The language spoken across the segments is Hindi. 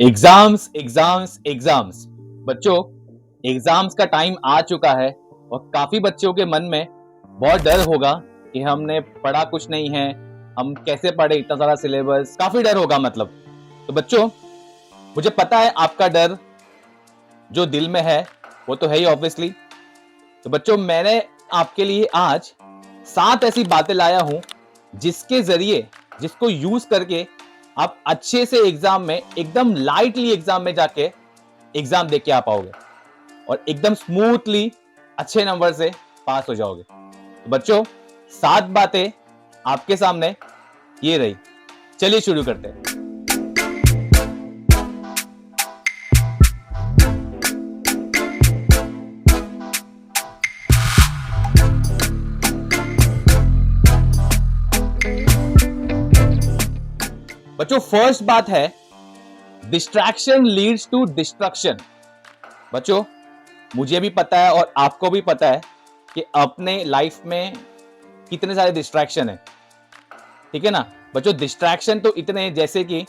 Exams exams exams. बच्चों, एग्जाम्स का टाइम आ चुका है और काफी बच्चों के मन में बहुत डर होगा कि हमने पढ़ा कुछ नहीं है, हम कैसे पढ़े इतना सारा सिलेबस, काफी डर होगा मतलब। तो बच्चों, मुझे पता है आपका डर जो दिल में है वो तो है ही ऑब्वियसली। तो बच्चों, मैंने आपके लिए आज 7 ऐसी बातें लाया हूं जिसके जरिए, जिसको यूज करके आप अच्छे से एग्जाम में, एकदम लाइटली एग्जाम में जाके एग्जाम दे के आ पाओगे और एकदम स्मूथली अच्छे नंबर से पास हो जाओगे। तो बच्चों, 7 बातें आपके सामने ये रही। चलिए शुरू करते हैं। बच्चों, फर्स्ट बात है, डिस्ट्रैक्शन लीड्स टू डिस्ट्रक्शन। बच्चों, मुझे भी पता है और आपको भी पता है कि अपने लाइफ में कितने सारे डिस्ट्रैक्शन है, ठीक है ना। बच्चों, डिस्ट्रैक्शन तो इतने हैं जैसे कि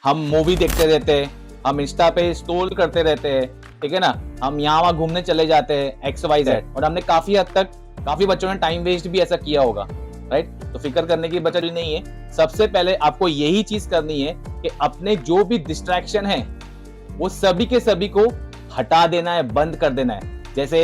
हम मूवी देखते रहते हैं, हम इंस्टा पे स्क्रॉल करते रहते हैं, ठीक है ना, हम यहाँ वहां घूमने चले जाते हैं, XYZ, और हमने काफी हद तक, काफी बच्चों ने टाइम वेस्ट भी ऐसा किया होगा, राइट। तो फिक्र करने की बचत नहीं है। सबसे पहले आपको यही चीज करनी है कि अपने जो भी डिस्ट्रैक्शन है वो सभी के सभी को हटा देना है, बंद कर देना है। जैसे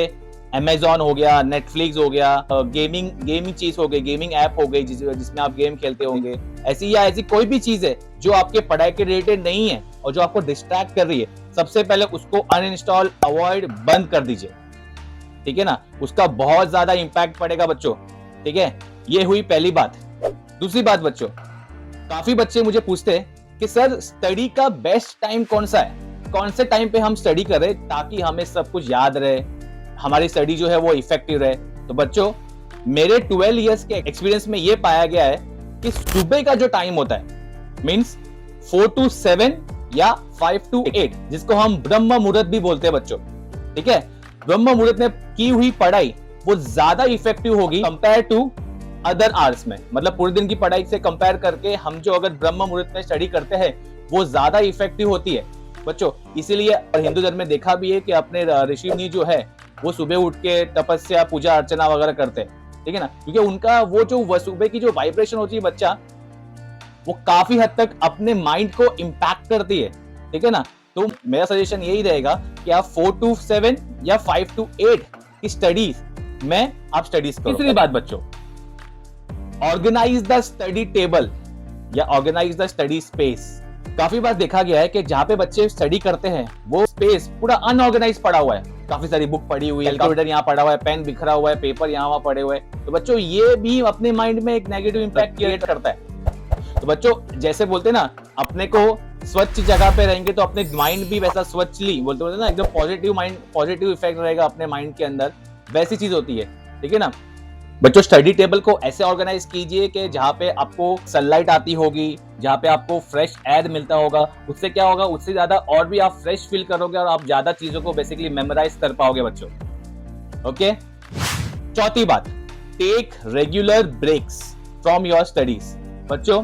Amazon हो गया, Netflix हो गया, गेमिंग चीज हो गई, गेमिंग ऐप हो गई जिसमें आप गेम खेलते होंगे, ऐसी कोई भी चीज है जो आपके पढ़ाई के रिलेटेड नहीं है और जो आपको डिस्ट्रैक्ट कर रही है, सबसे पहले उसको अनइंस्टॉल, अवॉइड, बंद कर दीजिए, ठीक है ना। उसका बहुत ज्यादा इंपैक्ट पड़ेगा बच्चों, ठीक है। ये हुई पहली बात। दूसरी बात बच्चों, काफी बच्चे मुझे पूछते हैं कि सर, स्टडी का बेस्ट टाइम कौन सा है, कौन से टाइम पे हम स्टडी करें ताकि हमें सब कुछ याद रहे, हमारी स्टडी जो है वो इफेक्टिव रहे। तो बच्चों, मेरे 12 इयर्स के एक्सपीरियंस में ये पाया गया है कि सुबह का जो टाइम होता है, मींस 4 to 7 या 5 to 8, जिसको हम ब्रह्म मुहूर्त भी बोलते हैं बच्चों, ठीक है। ब्रह्म मुहूर्त में की हुई पढ़ाई वो ज्यादा इफेक्टिव होगी कंपेयर टू अदर आवर्स में। मतलब पूरे दिन की पढ़ाई से कंपेयर करके हम जो अगर ब्रह्म मुहूर्त में स्टडी करते हैं वो ज्यादा इफेक्टिव होती है बच्चों। इसीलिए हिंदू धर्म में देखा भी है कि अपने ऋषि मुनि जो है वो सुबह उठ के तपस्या, पूजा अर्चना वगैरह करते हैं, ठीक है ना, क्योंकि उनका वो जो सुबह की जो वाइब्रेशन होती है बच्चा, वो काफी हद तक अपने माइंड को इम्पैक्ट करती है, ठीक है ना। तो मेरा सजेशन यही रहेगा कि आप 4 to 7 या 5 to 8 की स्टडीज में आप स्टडीज करो। तीसरी बात बच्चों, ऑर्गेनाइज द स्टडी टेबल या ऑर्गेनाइज द स्टडी स्पेस। काफी बार देखा गया है कि जहां पे बच्चे स्टडी करते हैं वो स्पेस पूरा अनऑर्गेनाइज पड़ा हुआ है, काफी सारी बुक पड़ी हुई है, कैलकुलेटर यहाँ पड़ा हुआ है, पेन बिखरा हुआ है, पेपर यहाँ वहां पड़े हुए हैं। तो बच्चों, ये भी अपने माइंड में एक नेगेटिव इंपैक्ट क्रिएट करता है। तो बच्चों, जैसे बोलते हैं ना, अपने को स्वच्छ जगह पे रहेंगे तो अपने माइंड भी वैसा स्वच्छली, बोलते ना, एकदम पॉजिटिव माइंड, पॉजिटिव इफेक्ट रहेगा अपने माइंड के अंदर, वैसी चीज होती है, ठीक है ना। बच्चों, स्टडी टेबल को ऐसे ऑर्गेनाइज कीजिए कि जहां पे आपको सनलाइट आती होगी, जहां पे आपको फ्रेश एयर मिलता होगा। उससे क्या होगा, उससे ज्यादा और भी आप फ्रेश फील करोगे और आप ज्यादा चीजों को बेसिकली मेमोराइज कर पाओगे बच्चों, ओके। चौथी बात, take regular breaks from your studies. बच्चों,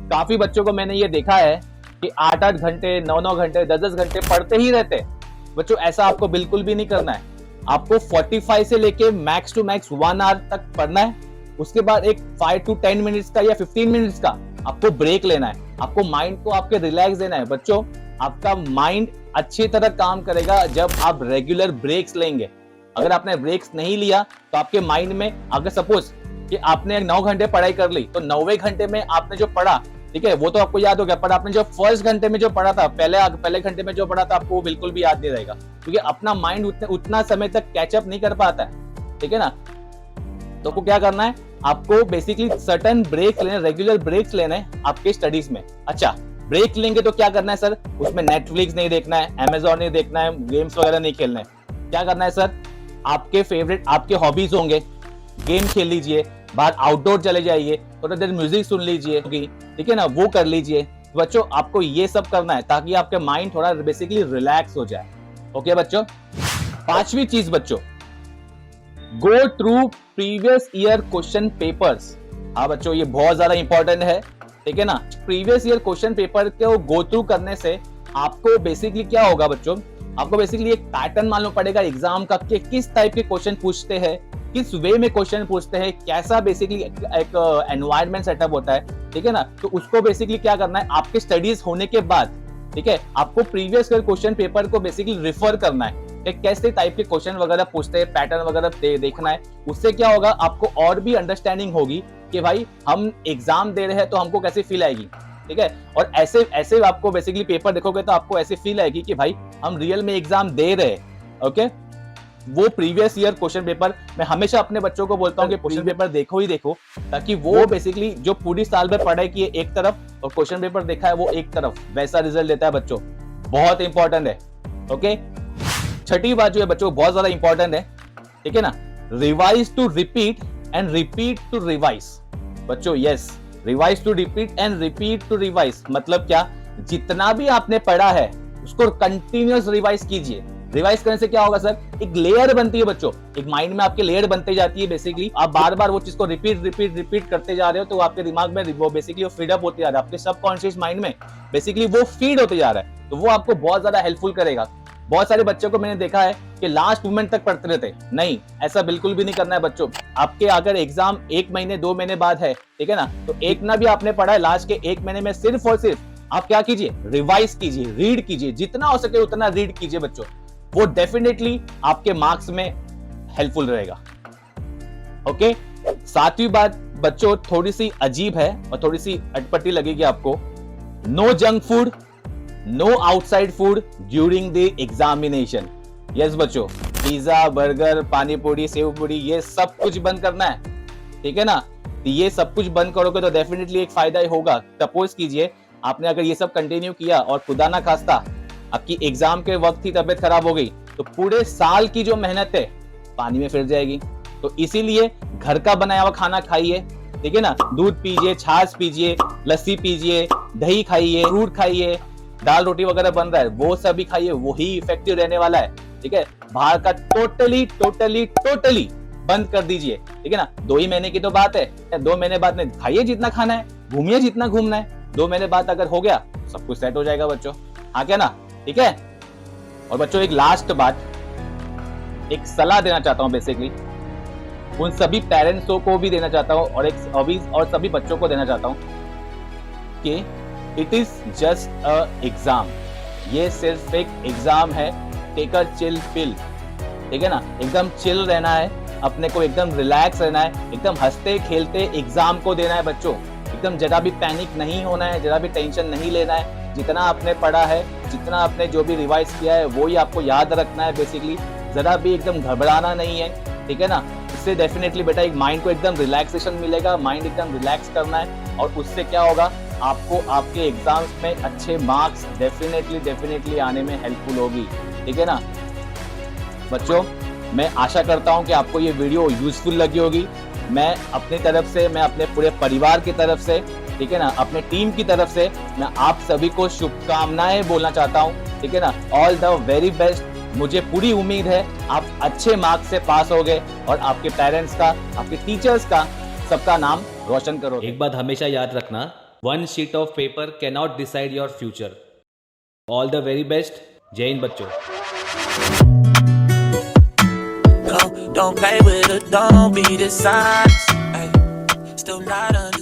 काफी बच्चों को मैंने ये देखा है कि 8-8 घंटे, 9-9 घंटे, 10-10 घंटे पढ़ते ही रहते हैं। बच्चों, ऐसा आपको बिल्कुल भी नहीं करना है। आपको 45 से लेके मैक्स टू मैक्स 1 आवर तक पढ़ना है। उसके बाद एक 5 to 10 मिनट्स का या 15 मिनट्स का आपको ब्रेक लेना है। आपको माइंड को आपके रिलैक्स देना है। बच्चों, आपका माइंड अच्छी तरह काम करेगा जब आप रेगुलर ब्रेक्स लेंगे। अगर आपने ब्रेक्स नहीं लिया तो आपके माइंड में, अगर सपोज कि आपने 9 घंटे पढ़ाई कर ली तो 9वें घंटे में आपने जो पढ़ा, ठीक है, वो तो आपको याद हो गया, पर आपने जो फर्स्ट घंटे में जो पढ़ा था, पहले घंटे में जो पढ़ा था, आपको वो बिल्कुल भी याद नहीं रहेगा, क्योंकि अपना माइंड उतना समय तक कैचअप नहीं कर पाता है, ठीक है ना। तो आपको क्या करना है, आपको बेसिकली सर्टेन ब्रेक लेने, रेगुलर ब्रेक्स लेने हैं आपके स्टडीज में। अच्छा, ब्रेक लेंगे तो क्या करना है सर, उसमें नेटफ्लिक्स नहीं देखना है, Amazon नहीं देखना है, गेम्स वगैरह नहीं खेलना है। क्या करना है सर, आपके फेवरेट, आपके हॉबीज होंगे, गेम खेल लीजिए, बाहर आउटडोर चले जाइए, थोड़ा देर म्यूजिक सुन लीजिए, ठीक है ना, वो कर लीजिए। बच्चों, आपको ये सब करना है ताकि आपके माइंड थोड़ा बेसिकली रिलैक्स हो जाए, ओके बच्चों। 5वीं चीज बच्चों, go through previous year question papers. हाँ बच्चों, ये बहुत ज्यादा इंपॉर्टेंट है, ठीक है ना। प्रीवियस ईयर क्वेश्चन पेपर को गो थ्रू करने से आपको बेसिकली क्या होगा बच्चों, आपको बेसिकली एक पैटर्न मालूम पड़ेगा एग्जाम का कि किस टाइप के क्वेश्चन पूछते हैं, किस वे में क्वेश्चन पूछते हैं, कैसा बेसिकली एक एनवायरनमेंट सेटअप होता है, ठीक है ना। तो उसको बेसिकली क्या करना है, आपके स्टडीज होने के बाद, ठीक है, आपको प्रीवियस क्वेश्चन पेपर को बेसिकली रिफर करना है कि कैसे टाइप के क्वेश्चन वगैरह पूछते हैं, पैटर्न वगैरह देखना है। उससे क्या होगा, आपको और भी अंडरस्टैंडिंग होगी कि भाई हम एग्जाम दे रहे हैं तो हमको कैसे फील आएगी, ठीक है। और ऐसे ऐसे आपको बेसिकली पेपर देखोगे तो आपको ऐसे फील आएगी कि भाई हम रियल में एग्जाम दे रहे हैं। ओके, वो प्रीवियस ईयर क्वेश्चन पेपर, मैं हमेशा अपने बच्चों को बोलता हूँ कि क्वेश्चन पेपर देखो ही देखो, ताकि वो बेसिकली जो पूरी साल भर पढ़ाई की है एक तरफ और क्वेश्चन पेपर देखा है वो एक तरफ, वैसा रिजल्ट देता है बच्चों। बहुत इंपॉर्टेंट है। ओके, छठी बात जो है बच्चों बहुत ज्यादा इंपॉर्टेंट है, ठीक है ना, revise to repeat and repeat to revise. बच्चों yes, revise to repeat and repeat to revise मतलब क्या, जितना भी आपने पढ़ा है उसको कंटिन्यूअस रिवाइज कीजिए। रिवाइज करने से क्या होगा सर, एक लेयर बनती है बच्चों, एक माइंड में आपके लेयर बनती जाती है। बेसिकली आप बार बार वो चीज को रिपीट रिपीट रिपीट करते जा रहे हो तो आपके दिमाग में वो बेसिकली फीड अप होते जा रहा है, आपके सबकॉन्शियस माइंड में बेसिकली वो फीड होते जा रहा है, तो वो आपको बहुत ज्यादा हेल्पफुल करेगा। बहुत सारे बच्चों को मैंने देखा है कि लास्ट मोमेंट तक पढ़ते रहते, नहीं, ऐसा बिल्कुल भी नहीं करना है बच्चों। आपके अगर एग्जाम 1 महीने 2 महीने बाद है, ठीक है ना, तो एक ना भी आपने पढ़ा है लास्ट के 1 महीने में, सिर्फ और सिर्फ आप क्या कीजिए, रिवाइज कीजिए, रीड कीजिए, जितना हो सके उतना रीड कीजिए बच्चों, वो डेफिनेटली आपके मार्क्स में हेल्पफुल रहेगा। ओके, सातवीं बात बच्चों थोड़ी सी अजीब है और थोड़ी सी अटपटी लगेगी आपको, no junk food, no outside food during the examination. Yes बच्चों, pizza, burger, pani puri, save पूरी, ये सब कुछ बंद करना है, ठीक है ना। तो ये सब कुछ बंद करोगे तो डेफिनेटली एक फायदा ही होगा। सपोज कीजिए आपने अगर ये सब कंटिन्यू किया और खुदा ना खास्ता आपकी एग्जाम के वक्त ही तबीयत खराब हो गई तो पूरे साल की जो मेहनत है पानी में फिर जाएगी। तो इसीलिए घर का बनाया हुआ खाना खाइए, ठीक है ना, दूध पीजिए, छाछ पीजिए, लस्सी पीजिए, दही खाइए, फ्रूट खाइए, दाल रोटी वगैरह बन रहा है वो सभी खाइए, वही इफेक्टिव रहने वाला है, ठीक है। बाहर का टोटली टोटली टोटली बंद कर दीजिए, ठीक है ना। 2 ही महीने की तो बात है, 2 महीने बाद में खाइए जितना खाना है, घूमिए जितना घूमना है, 2 महीने बाद अगर हो गया सब कुछ सेट हो जाएगा बच्चों, हाँ क्या ना, ठीक है। और बच्चों एक लास्ट बात, एक सलाह देना चाहता हूं बेसिकली उन सभी पेरेंट्सों को भी देना चाहता हूं और सभी बच्चों को देना चाहता हूं कि it is just a exam, ये सिर्फ एक एग्जाम है, टेक अ चिल पिल, ठीक है ना, एकदम चिल रहना है, अपने को एकदम रिलैक्स रहना है, एकदम हंसते खेलते एग्जाम को देना है बच्चों, एकदम जरा भी पैनिक नहीं होना है, जरा भी टेंशन नहीं लेना है। जितना आपने पढ़ा है, जितना आपने जो भी रिवाइज किया है वो ही आपको याद रखना है बेसिकली, जरा भी एकदम घबराना नहीं है, ठीक है ना। इससे डेफिनेटली बेटा एक माइंड को एकदम रिलैक्सेशन मिलेगा, माइंड एकदम रिलैक्स करना है और उससे क्या होगा, आपको आपके एग्जाम्स में अच्छे मार्क्स डेफिनेटली आने में हेल्पफुल होगी, ठीक है ना। बच्चों मैं आशा करता हूं कि आपको ये वीडियो यूजफुल लगी होगी। मैं अपनी तरफ से, मैं अपने पूरे परिवार की तरफ से, ठीक है ना, अपने टीम की तरफ से मैं आप सभी को शुभकामनाएं बोलना चाहता हूं, ठीक है ना। All the very best. मुझे पूरी उम्मीद है आप अच्छे मार्क्स से पास होगे और आपके पेरेंट्स का, आपके टीचर्स का, सबका नाम रोशन करोगे। एक बात हमेशा याद रखना, 1 sheet of paper cannot decide your future. All the very best. जय हिंद बच्चों। Don't play with it, don't be dishonest. Ay, still not understand.